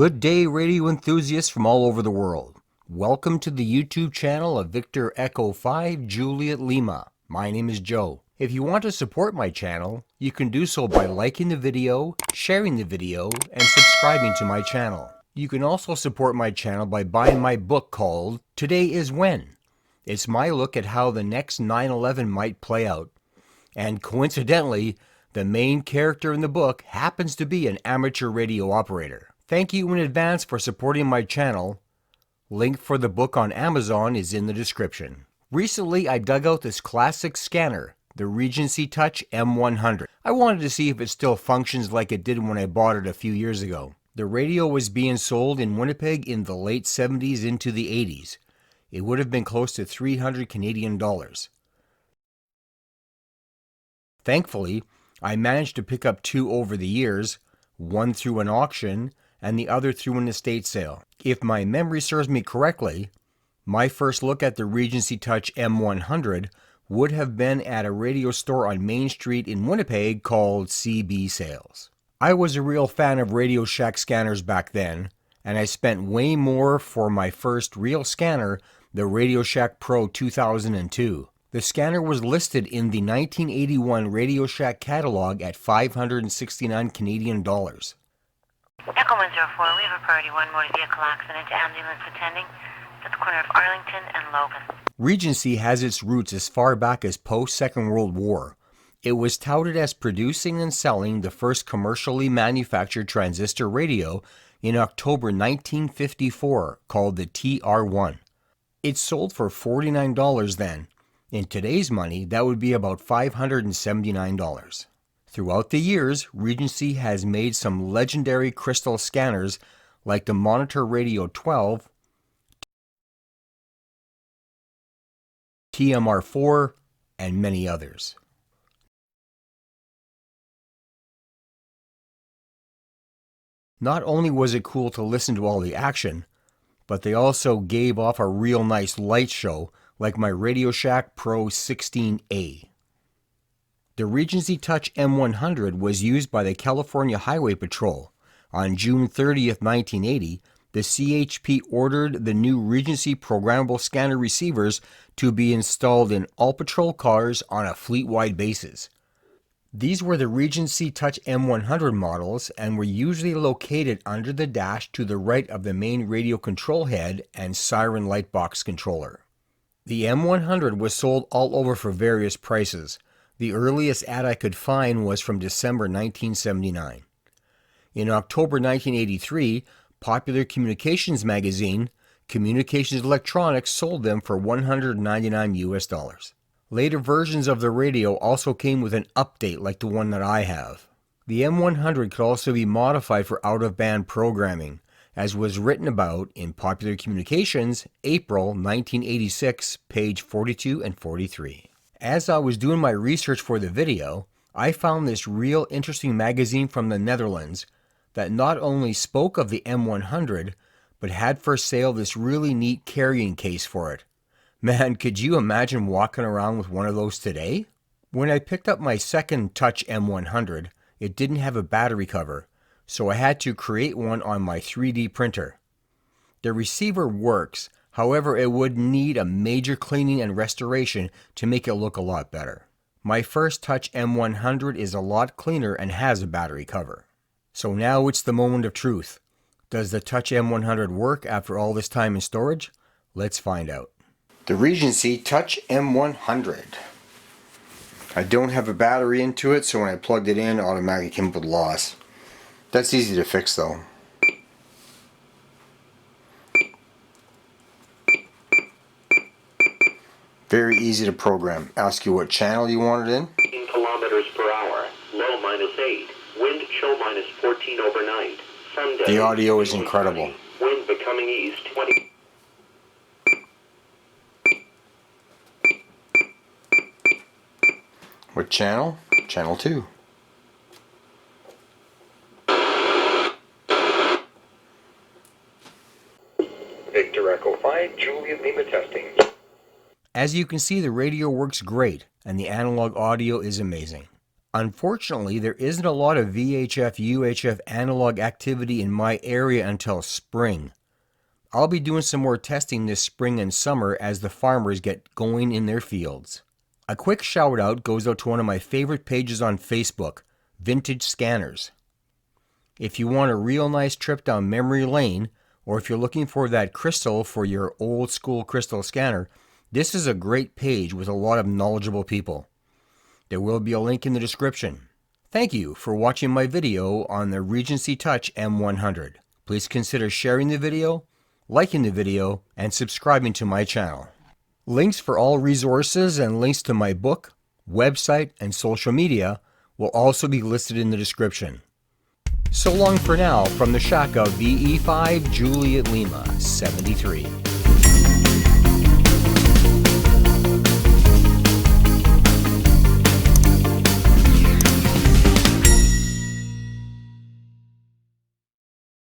Good day, radio enthusiasts from all over the world. Welcome to the YouTube channel of Victor Echo 5 Juliet Lima. My name is Joe. If you want to support my channel, you can do so by liking the video, sharing the video, and subscribing to my channel. You can also support my channel by buying my book called Today is When. It's my look at how the next 9/11 might play out. And coincidentally, the main character in the book happens to be an amateur radio operator. Thank you in advance for supporting my channel. Link for the book on Amazon is in the description. Recently, I dug out this classic scanner, the Regency Tough M100. I wanted to see if it still functions like it did when I bought it a few years ago. The radio was being sold in Winnipeg in the late 70s into the 80s. It would have been close to 300 Canadian dollars. Thankfully, I managed to pick up two over the years, one through an auction and the other through an estate sale. If my memory serves me correctly, my first look at the Regency Tough M100 would have been at a radio store on Main Street in Winnipeg called CB Sales. I was a real fan of Radio Shack scanners back then, and I spent way more for my first real scanner, the Radio Shack Pro 2002. The scanner was listed in the 1981 Radio Shack catalog at 569 Canadian dollars. Echo 104, we have a priority 1 motor vehicle accident, ambulance attending at the corner of Arlington and Logan. Regency has its roots as far back as post-Second World War. It was touted as producing and selling the first commercially manufactured transistor radio in October 1954 called the TR1. It sold for $49 then. In today's money, that would be about $579. Throughout the years, Regency has made some legendary crystal scanners like the Monitor Radio 12, TMR4, and many others. Not only was it cool to listen to all the action, but they also gave off a real nice light show like my Radio Shack Pro 16A. The Regency Tough M100 was used by the California Highway Patrol. On June 30th, 1980, the CHP ordered the new Regency programmable scanner receivers to be installed in all patrol cars on a fleet-wide basis. These were the Regency Tough M100 models and were usually located under the dash to the right of the main radio control head and siren light box controller. The M100 was sold all over for various prices. The earliest ad I could find was from December 1979. In October 1983, Popular Communications magazine, Communications Electronics sold them for $199 US. Later versions of the radio also came with an update like the one that I have. The M100 could also be modified for out-of-band programming, as was written about in Popular Communications, April 1986, page 42 and 43. As I was doing my research for the video, I found this real interesting magazine from the Netherlands that not only spoke of the M100, but had for sale this really neat carrying case for it. Man, could you imagine walking around with one of those today? When I picked up my second Tough M100, it didn't have a battery cover, so I had to create one on my 3D printer. The receiver works, however it would need a major cleaning and restoration to make it look a lot better. My first Tough M100 is a lot cleaner and has a battery cover. So now it's the moment of truth. Does the Tough M100 work after all this time in storage? Let's find out. The Regency Tough M100. I don't have a battery into it, so when I plugged it in, it automatically came up with loss. That's easy to fix though. Very easy to program. Ask you what channel you want it in. 15 kilometers per hour. Low -8. Wind chill -14 overnight. Sunday. The audio is incredible. Wind becoming east 20. What channel? Channel 2. Victor Echo 5 Juliet Lima testing. As you can see, the radio works great and the analog audio is amazing. Unfortunately, there isn't a lot of VHF UHF analog activity in my area until spring. I'll be doing some more testing this spring and summer as the farmers get going in their fields. A quick shout out goes out to one of my favorite pages on Facebook, Vintage Scanners. If you want a real nice trip down memory lane, or if you're looking for that crystal for your old school crystal scanner, this is a great page with a lot of knowledgeable people. There will be a link in the description. Thank you for watching my video on the Regency Tough M100. Please consider sharing the video, liking the video, and subscribing to my channel. Links for all resources and links to my book, website, and social media will also be listed in the description. So long for now from the shack of VE5 Juliet Lima 73.